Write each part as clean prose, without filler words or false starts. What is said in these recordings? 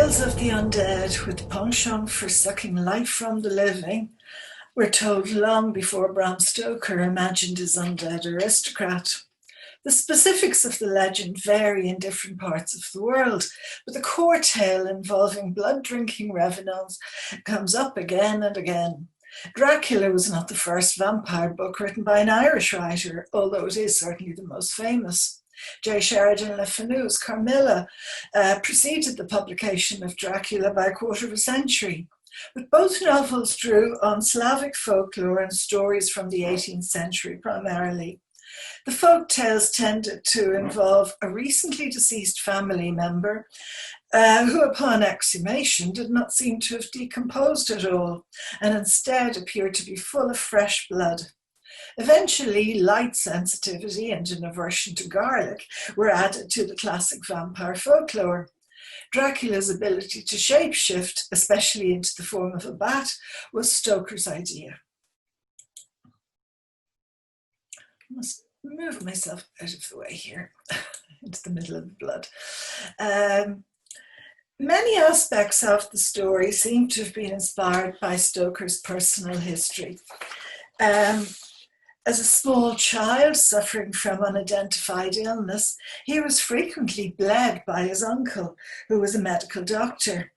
Tales of the undead with penchant for sucking life from the living were told long before Bram Stoker imagined his undead aristocrat. The specifics of the legend vary in different parts of the world, but the core tale involving blood-drinking revenants comes up again and again. Dracula was not the first vampire book written by an Irish writer, although it is certainly the most famous. J. Sheridan Le Fanu's Carmilla preceded the publication of Dracula by a quarter of a century. But both novels drew on Slavic folklore and stories from the 18th century primarily. The folk tales tended to involve a recently deceased family member who, upon exhumation, did not seem to have decomposed at all and instead appeared to be full of fresh blood. Eventually, light sensitivity and an aversion to garlic were added to the classic vampire folklore. Dracula's ability to shapeshift, especially into the form of a bat, was Stoker's idea. I must move myself out of the way here, into the middle of the blood. Many aspects of the story seem to have been inspired by Stoker's personal history. As a small child suffering from unidentified illness, he was frequently bled by his uncle, who was a medical doctor.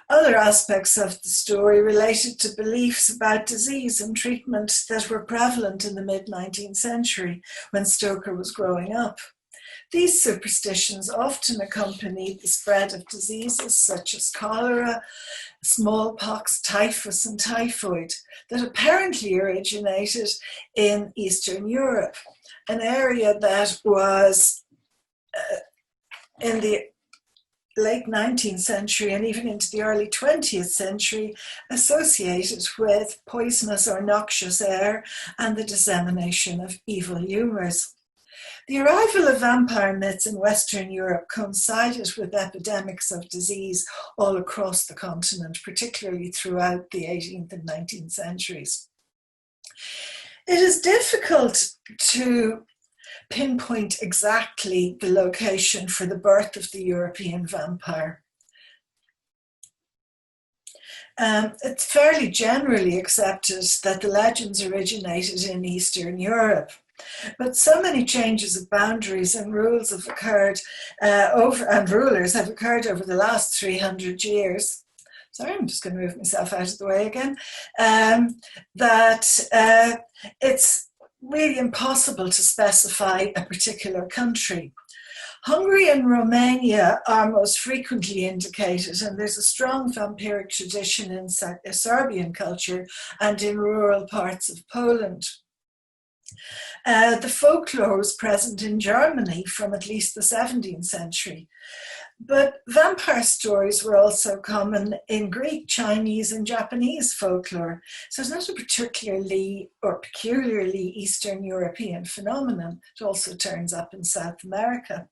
Other aspects of the story related to beliefs about disease and treatment that were prevalent in the mid-19th century when Stoker was growing up. These superstitions often accompanied the spread of diseases such as cholera, smallpox, typhus, and typhoid that apparently originated in Eastern Europe, an area that was in the late 19th century and even into the early 20th century associated with poisonous or noxious air and the dissemination of evil humours. The arrival of vampire myths in Western Europe coincided with epidemics of disease all across the continent, particularly throughout the 18th and 19th centuries. It is difficult to pinpoint exactly the location for the birth of the European vampire. It's fairly generally accepted that the legends originated in Eastern Europe. But so many changes of boundaries and rules have occurred rulers have occurred over the last 300 years. Sorry, I'm just going to move myself out of the way again. That it's really impossible to specify a particular country. Hungary and Romania are most frequently indicated, and there's a strong vampiric tradition in Serbian culture and in rural parts of Poland. The folklore was present in Germany from at least the 17th century. But vampire stories were also common in Greek, Chinese, and Japanese folklore. So it's not a particularly or peculiarly Eastern European phenomenon. It also turns up in South America.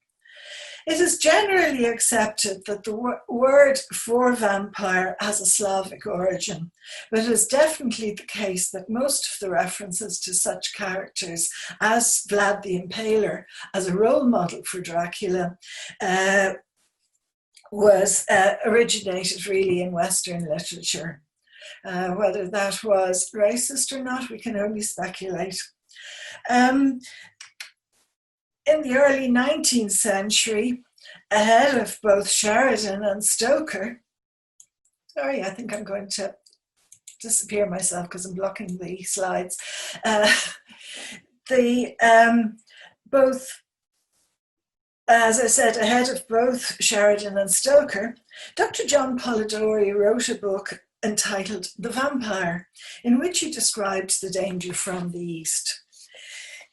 It is generally accepted that the word for vampire has a Slavic origin, but it is definitely the case that most of the references to such characters as Vlad the Impaler as a role model for Dracula was originated really in Western literature. Whether that was racist or not, we can only speculate. In the early 19th century, ahead of both Sheridan and Stoker, sorry, I think I'm going to disappear myself because I'm blocking the slides. Both, as I said, ahead of both Sheridan and Stoker, Dr. John Polidori wrote a book entitled The Vampire, in which he described the danger from the East.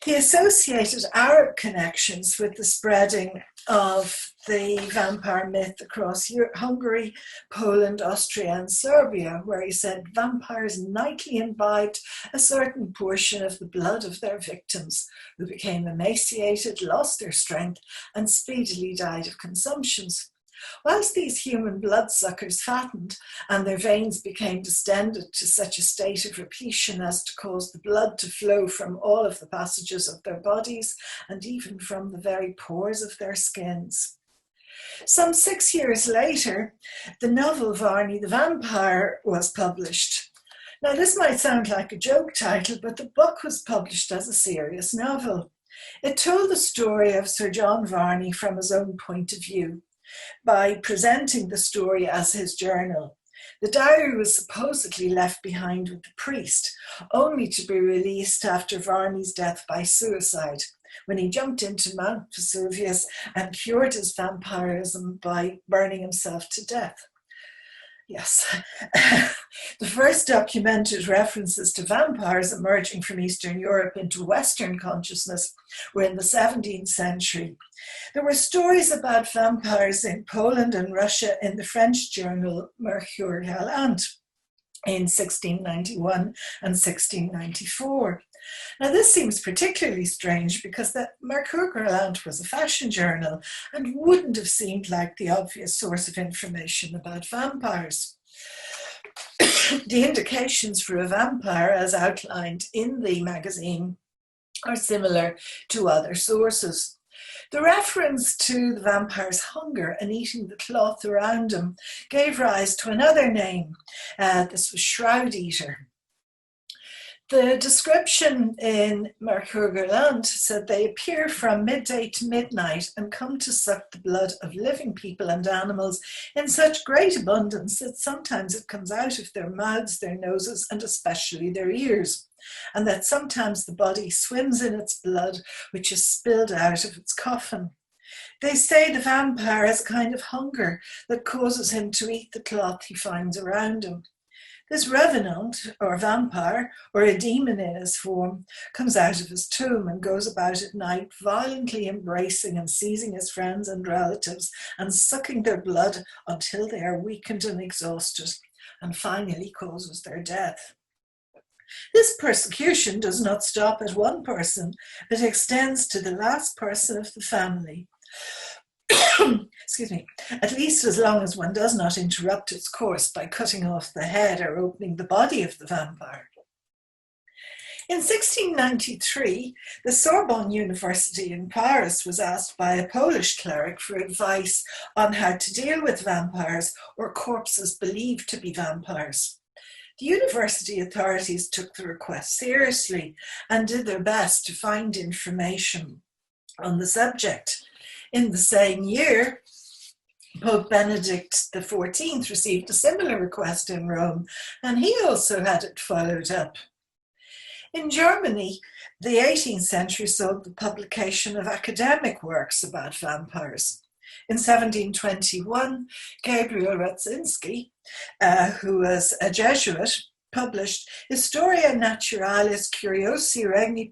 He associated Arab connections with the spreading of the vampire myth across Hungary, Poland, Austria, and Serbia, where he said vampires nightly imbibed a certain portion of the blood of their victims, who became emaciated, lost their strength, and speedily died of consumptions. Whilst these human bloodsuckers fattened and their veins became distended to such a state of repletion as to cause the blood to flow from all of the passages of their bodies and even from the very pores of their skins. Some 6 years later, the novel Varney the Vampire was published. Now, this might sound like a joke title, but the book was published as a serious novel. It told the story of Sir John Varney from his own point of view, by presenting the story as his journal. The diary was supposedly left behind with the priest, only to be released after Varney's death by suicide, when he jumped into Mount Vesuvius and cured his vampirism by burning himself to death. Yes. The first documented references to vampires emerging from Eastern Europe into Western consciousness were in the 17th century. There were stories about vampires in Poland and Russia in the French journal Mercure Galant in 1691 and 1694. Now, this seems particularly strange because the Mercure Galant was a fashion journal and wouldn't have seemed like the obvious source of information about vampires. The indications for a vampire, as outlined in the magazine, are similar to other sources. The reference to the vampire's hunger and eating the cloth around him gave rise to another name. This was Shroud Eater. The description in Mercure Galant said they appear from midday to midnight and come to suck the blood of living people and animals in such great abundance that sometimes it comes out of their mouths, their noses, and especially their ears, and that sometimes the body swims in its blood, which is spilled out of its coffin. They say the vampire has a kind of hunger that causes him to eat the cloth he finds around him. This revenant, or vampire, or a demon in his form, comes out of his tomb and goes about at night violently embracing and seizing his friends and relatives and sucking their blood until they are weakened and exhausted, and finally causes their death. This persecution does not stop at one person, but extends to the last person of the family. Excuse me, at least as long as one does not interrupt its course by cutting off the head or opening the body of the vampire. In 1693, the Sorbonne University in Paris was asked by a Polish cleric for advice on how to deal with vampires or corpses believed to be vampires. The university authorities took the request seriously and did their best to find information on the subject. In the same year, Pope Benedict XIV received a similar request in Rome, and he also had it followed up. In Germany, the 18th century saw the publication of academic works about vampires. In 1721, Gabriel Radzinski, who was a Jesuit, published Historia Naturalis Curiosi Regni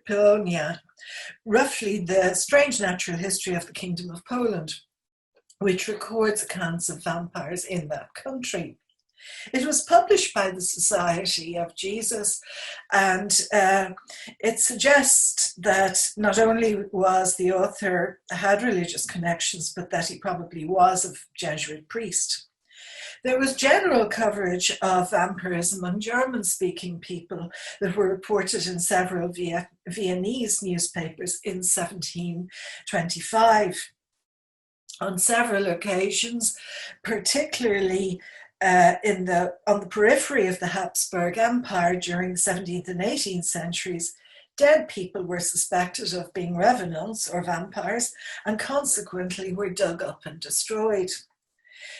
Polonia, roughly the strange natural history of the Kingdom of Poland, which records accounts of vampires in that country. It was published by the Society of Jesus, and it suggests that not only was the author had religious connections, but that he probably was a Jesuit priest. There was general coverage of vampirism among German-speaking people that were reported in several Viennese newspapers in 1725. On several occasions, particularly on the periphery of the Habsburg Empire during the 17th and 18th centuries, dead people were suspected of being revenants or vampires and consequently were dug up and destroyed.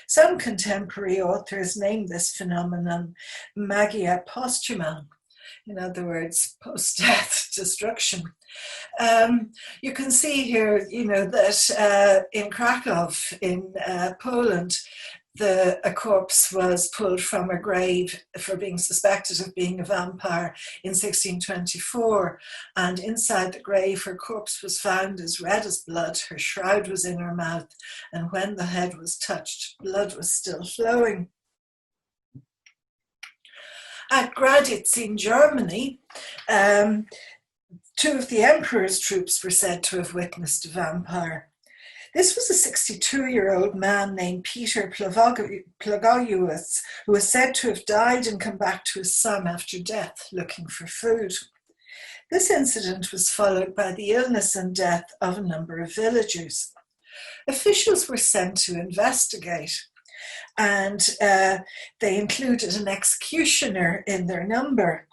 Some contemporary authors name this phenomenon magia posthuma, in other words, post-death destruction. You can see here, that in Krakow, in Poland, a corpse was pulled from a grave for being suspected of being a vampire in 1624, and inside the grave her corpse was found as red as blood, her shroud was in her mouth, and when the head was touched, blood was still flowing. At Graditz in Germany, two of the emperor's troops were said to have witnessed a vampire. This was a 62-year-old man named Peter Plagojewicz, who was said to have died and come back to his son after death, looking for food. This incident was followed by the illness and death of a number of villagers. Officials were sent to investigate, and they included an executioner in their number.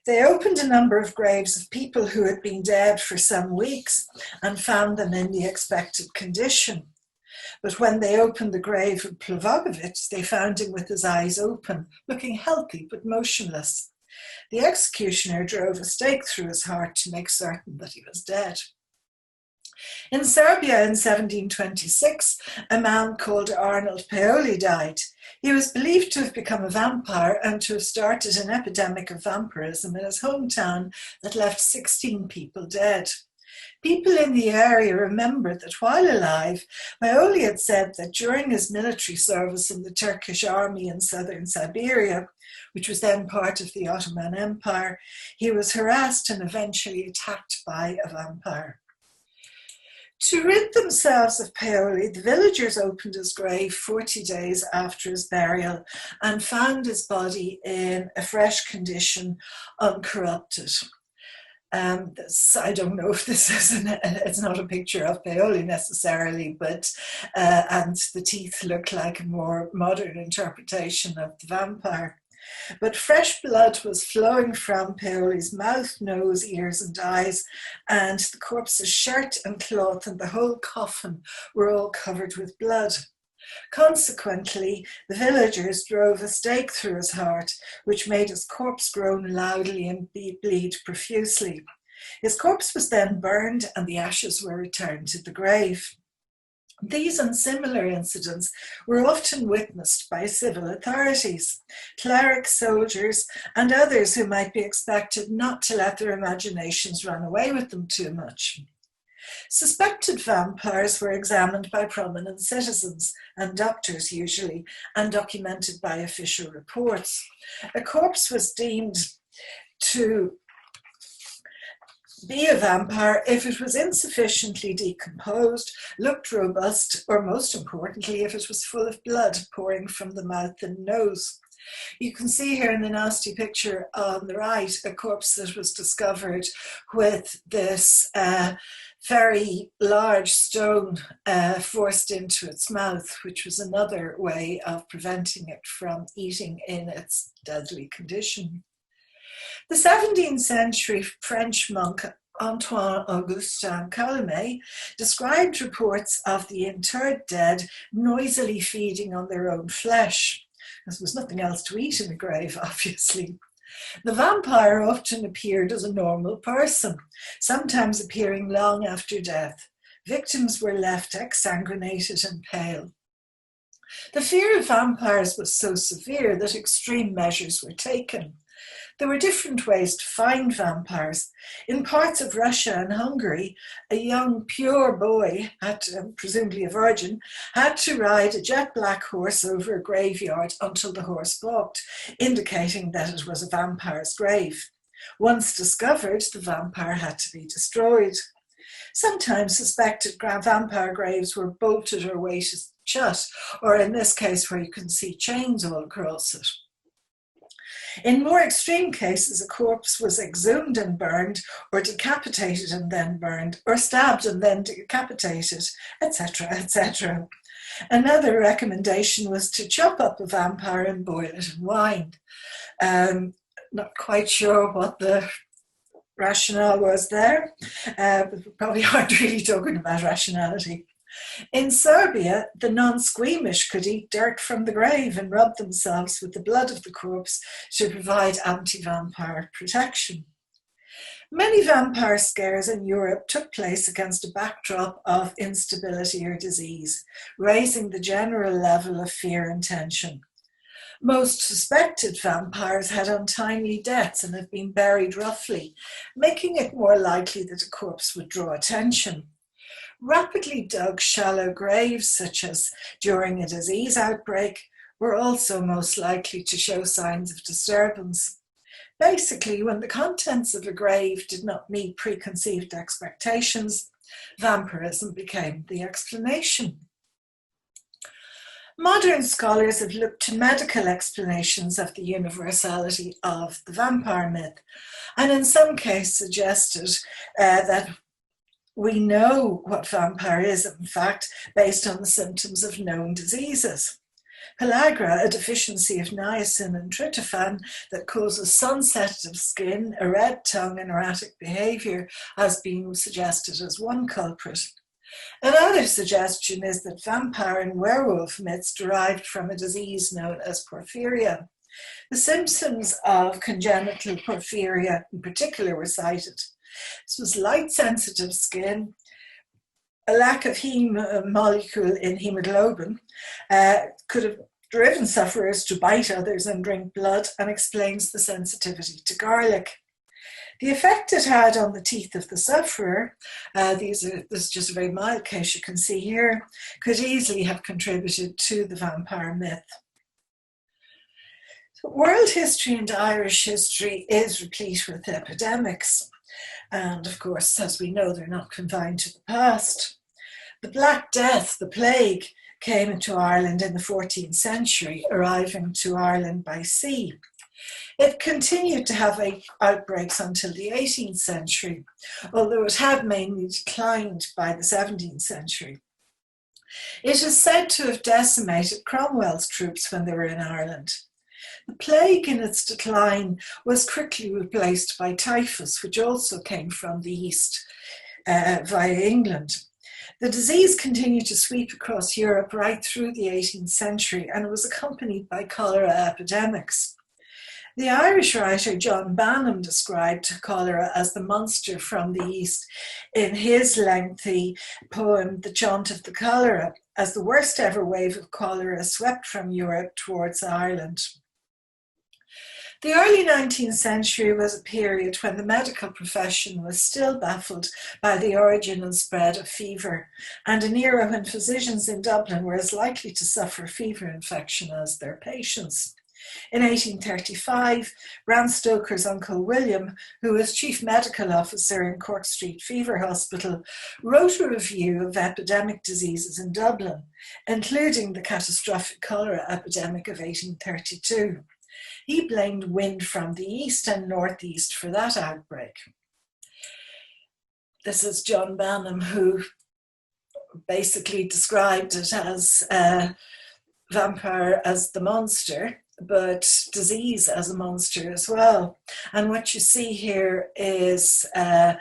They opened a number of graves of people who had been dead for some weeks and found them in the expected condition. But when they opened the grave of Plavogovich, they found him with his eyes open, looking healthy but motionless. The executioner drove a stake through his heart to make certain that he was dead. In Serbia in 1726, a man called Arnold Paoli died. He was believed to have become a vampire and to have started an epidemic of vampirism in his hometown that left 16 people dead. People in the area remembered that while alive, Paoli had said that during his military service in the Turkish army in southern Siberia, which was then part of the Ottoman Empire, he was harassed and eventually attacked by a vampire. To rid themselves of Paoli, the villagers opened his grave 40 days after his burial and found his body in a fresh condition, uncorrupted. I don't know if this is, it's not a picture of Paoli necessarily, but, and the teeth look like a more modern interpretation of the vampire. But fresh blood was flowing from Paoli's mouth, nose, ears and eyes, and the corpse's shirt and cloth and the whole coffin were all covered with blood. Consequently, the villagers drove a stake through his heart, which made his corpse groan loudly and bleed profusely. His corpse was then burned and the ashes were returned to the grave. These and similar incidents were often witnessed by civil authorities, clerics, soldiers, and others who might be expected not to let their imaginations run away with them too much. Suspected vampires were examined by prominent citizens and doctors usually, and documented by official reports. A corpse was deemed to be a vampire if it was insufficiently decomposed, looked robust, or most importantly, if it was full of blood pouring from the mouth and nose. You can see here in the nasty picture on the right a corpse that was discovered with this very large stone forced into its mouth, which was another way of preventing it from eating in its deadly condition. The 17th century French monk Antoine Augustin Colomet described reports of the interred dead noisily feeding on their own flesh. There was nothing else to eat in the grave, obviously. The vampire often appeared as a normal person, sometimes appearing long after death. Victims were left exsanguinated and pale. The fear of vampires was so severe that extreme measures were taken. There were different ways to find vampires. In parts of Russia and Hungary, a young pure boy, presumably a virgin, had to ride a jet black horse over a graveyard until the horse balked, indicating that it was a vampire's grave. Once discovered, the vampire had to be destroyed. Sometimes suspected vampire graves were bolted or weighted shut, or in this case where you can see chains all across it. In more extreme cases, a corpse was exhumed and burned, or decapitated and then burned, or stabbed and then decapitated, etc., etc. Another recommendation was to chop up a vampire and boil it in wine. Not quite sure what the rationale was there, but we probably aren't really talking about rationality. In Serbia, the non-squeamish could eat dirt from the grave and rub themselves with the blood of the corpse to provide anti-vampire protection. Many vampire scares in Europe took place against a backdrop of instability or disease, raising the general level of fear and tension. Most suspected vampires had untimely deaths and had been buried roughly, making it more likely that a corpse would draw attention. Rapidly dug shallow graves, such as during a disease outbreak, were also most likely to show signs of disturbance. Basically, when the contents of a grave did not meet preconceived expectations, vampirism became the explanation. Modern scholars have looked to medical explanations of the universality of the vampire myth, and in some cases suggested that We know what vampirism, in fact, based on the symptoms of known diseases. Pellagra, a deficiency of niacin and tryptophan that causes sun-sensitive skin, a red tongue, and erratic behaviour, has been suggested as one culprit. Another suggestion is that vampire and werewolf myths derived from a disease known as porphyria. The symptoms of congenital porphyria in particular were cited. This was light-sensitive skin, a lack of heme molecule in hemoglobin, could have driven sufferers to bite others and drink blood, and explains the sensitivity to garlic. The effect it had on the teeth of the sufferer, this is just a very mild case you can see here, could easily have contributed to the vampire myth. So world history and Irish history is replete with epidemics. And of course, as we know, they're not confined to the past. The Black Death, the plague, came into Ireland in the 14th century, arriving to Ireland by sea. It continued to have outbreaks until the 18th century, although it had mainly declined by the 17th century. It is said to have decimated Cromwell's troops when they were in Ireland. The plague in its decline was quickly replaced by typhus, which also came from the east via England. The disease continued to sweep across Europe right through the 18th century and was accompanied by cholera epidemics. The Irish writer John Banham described cholera as the monster from the east in his lengthy poem, The Chaunt of the Cholera, as the worst ever wave of cholera swept from Europe towards Ireland. The early 19th century was a period when the medical profession was still baffled by the origin and spread of fever, and an era when physicians in Dublin were as likely to suffer fever infection as their patients. In 1835, Bram Stoker's uncle William, who was chief medical officer in Cork Street Fever Hospital, wrote a review of epidemic diseases in Dublin, including the catastrophic cholera epidemic of 1832. He blamed wind from the east and northeast for that outbreak. This is John Banham, who basically described it as vampire as the monster, but disease as a monster as well. And what you see here is a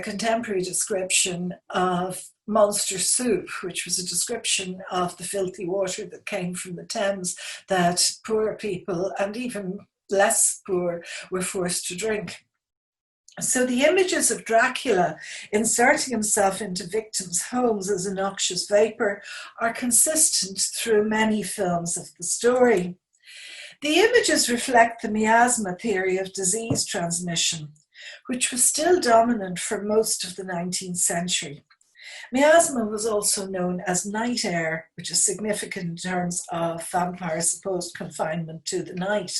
contemporary description of monster soup, which was a description of the filthy water that came from the Thames that poor people and even less poor were forced to drink. So the images of Dracula inserting himself into victims' homes as a noxious vapor are consistent through many films of the story. The images reflect the miasma theory of disease transmission, which was still dominant for most of the 19th century. Miasma was also known as night air, which is significant in terms of vampires' supposed confinement to the night.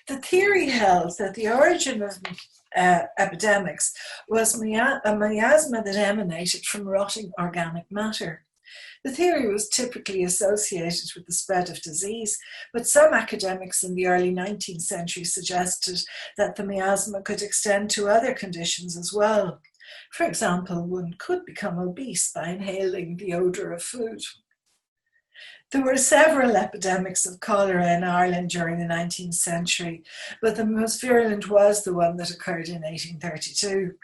The theory held that the origin of epidemics was a miasma that emanated from rotting organic matter. The theory was typically associated with the spread of disease, but some academics in the early 19th century suggested that the miasma could extend to other conditions as well. For example, one could become obese by inhaling the odour of food. There were several epidemics of cholera in Ireland during the 19th century, but the most virulent was the one that occurred in 1832.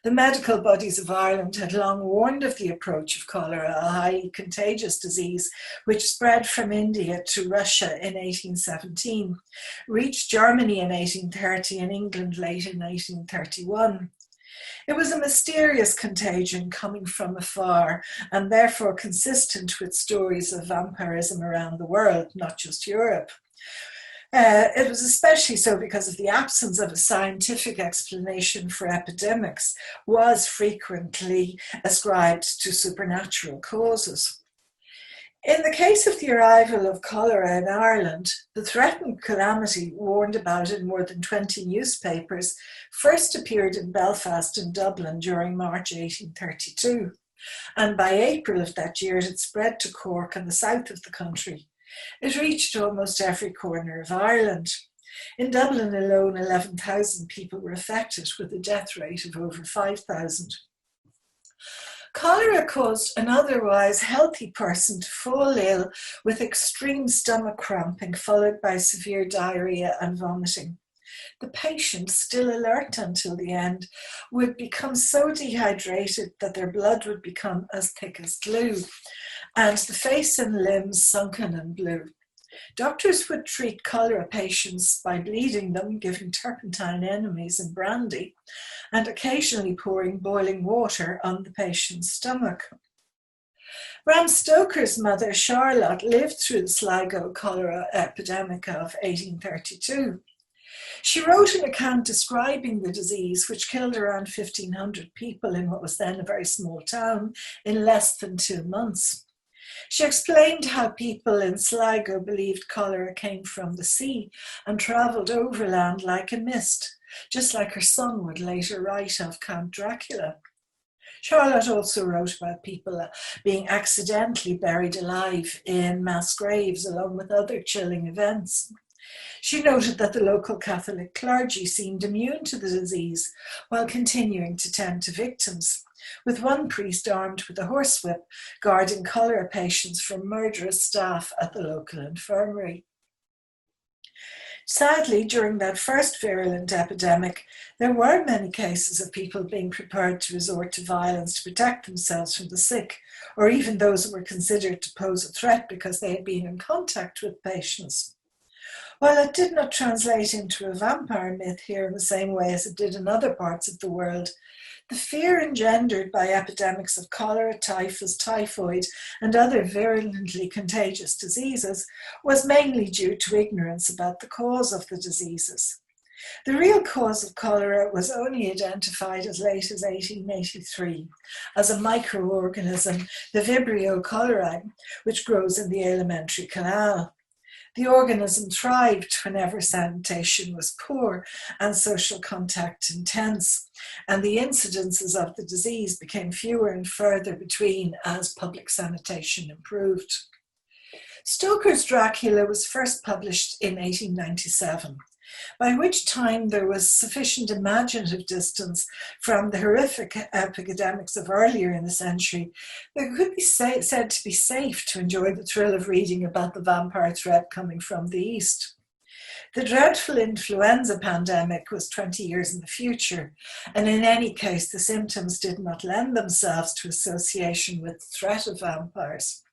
The medical bodies of Ireland had long warned of the approach of cholera, a highly contagious disease which spread from India to Russia in 1817, reached Germany in 1830 and England late in 1831. It was a mysterious contagion coming from afar and therefore consistent with stories of vampirism around the world, not just Europe. It was especially so because of the absence of a scientific explanation for epidemics was frequently ascribed to supernatural causes. In the case of the arrival of cholera in Ireland, the threatened calamity, warned about in more than 20 newspapers, first appeared in Belfast and Dublin during March 1832, and by April of that year it had spread to Cork and the south of the country. It reached almost every corner of Ireland. In Dublin alone, 11,000 people were affected, with a death rate of over 5,000. Cholera caused an otherwise healthy person to fall ill with extreme stomach cramping, followed by severe diarrhea and vomiting. The patient, still alert until the end, would become so dehydrated that their blood would become as thick as glue, and the face and limbs sunken and blue. Doctors would treat cholera patients by bleeding them, giving turpentine enemies and brandy, and occasionally pouring boiling water on the patient's stomach. Bram Stoker's mother, Charlotte, lived through the Sligo cholera epidemic of 1832. She wrote an account describing the disease, which killed around 1,500 people in what was then a very small town in less than 2 months. She explained how people in Sligo believed cholera came from the sea and travelled overland like a mist, just like her son would later write of Count Dracula. Charlotte also wrote about people being accidentally buried alive in mass graves, along with other chilling events. She noted that the local Catholic clergy seemed immune to the disease while continuing to tend to victims, with one priest armed with a horsewhip guarding cholera patients from murderous staff at the local infirmary. Sadly, during that first virulent epidemic, there were many cases of people being prepared to resort to violence to protect themselves from the sick, or even those who were considered to pose a threat because they had been in contact with patients. While it did not translate into a vampire myth here in the same way as it did in other parts of the world, the fear engendered by epidemics of cholera, typhus, typhoid, and other virulently contagious diseases was mainly due to ignorance about the cause of the diseases. The real cause of cholera was only identified as late as 1883 as a microorganism, the Vibrio cholerae, which grows in the alimentary canal. The organism thrived whenever sanitation was poor and social contact intense, and the incidences of the disease became fewer and further between as public sanitation improved. Stoker's Dracula was first published in 1897, by which time there was sufficient imaginative distance from the horrific epidemics of earlier in the century that it could be said to be safe to enjoy the thrill of reading about the vampire threat coming from the East. The dreadful influenza pandemic was 20 years in the future, and in any case, the symptoms did not lend themselves to association with the threat of vampires.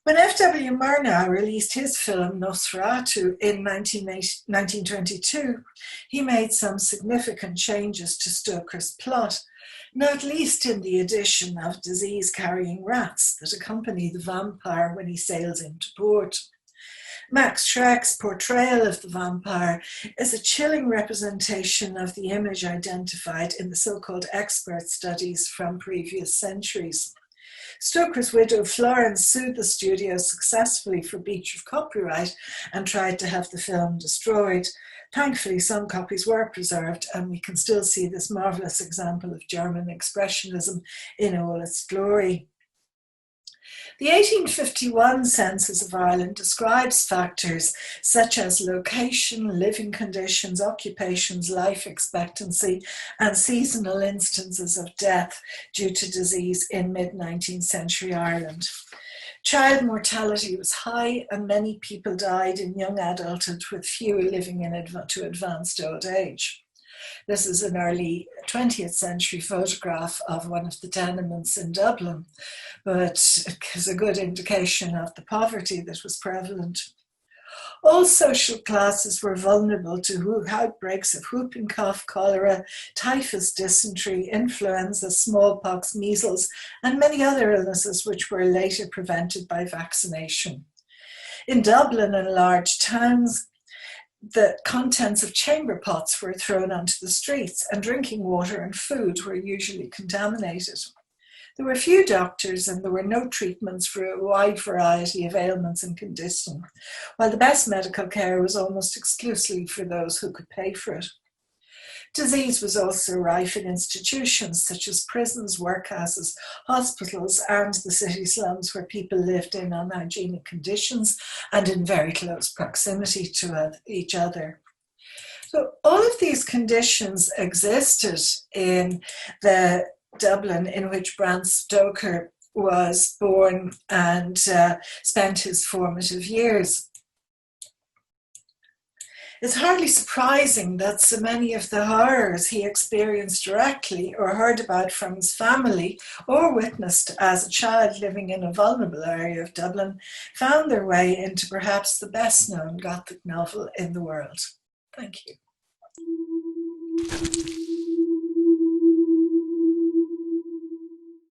When F.W. Murnau released his film Nosferatu in 1922, he made some significant changes to Stoker's plot, not least in the addition of disease-carrying rats that accompany the vampire when he sails into port. Max Schreck's portrayal of the vampire is a chilling representation of the image identified in the so-called expert studies from previous centuries. Stoker's widow Florence sued the studio successfully for breach of copyright and tried to have the film destroyed. Thankfully, some copies were preserved, and we can still see this marvelous example of German expressionism in all its glory. The 1851 census of Ireland describes factors such as location, living conditions, occupations, life expectancy, and seasonal instances of death due to disease in mid-19th century Ireland. Child mortality was high, and many people died in young adulthood, with fewer living to advanced old age. This is an early 20th century photograph of one of the tenements in Dublin, but it gives a good indication of the poverty that was prevalent. All social classes were vulnerable to outbreaks of whooping cough, cholera, typhus, dysentery, influenza, smallpox, measles, and many other illnesses which were later prevented by vaccination. In Dublin and large towns, the contents of chamber pots were thrown onto the streets, and drinking water and food were usually contaminated. There were few doctors, and there were no treatments for a wide variety of ailments and conditions, while the best medical care was almost exclusively for those who could pay for it. Disease was also rife in institutions such as prisons, workhouses, hospitals, and the city slums, where people lived in unhygienic conditions and in very close proximity to each other. So all of these conditions existed in the Dublin, in which Bram Stoker was born and spent his formative years. It's hardly surprising that so many of the horrors he experienced directly or heard about from his family or witnessed as a child living in a vulnerable area of Dublin found their way into perhaps the best known Gothic novel in the world. Thank you.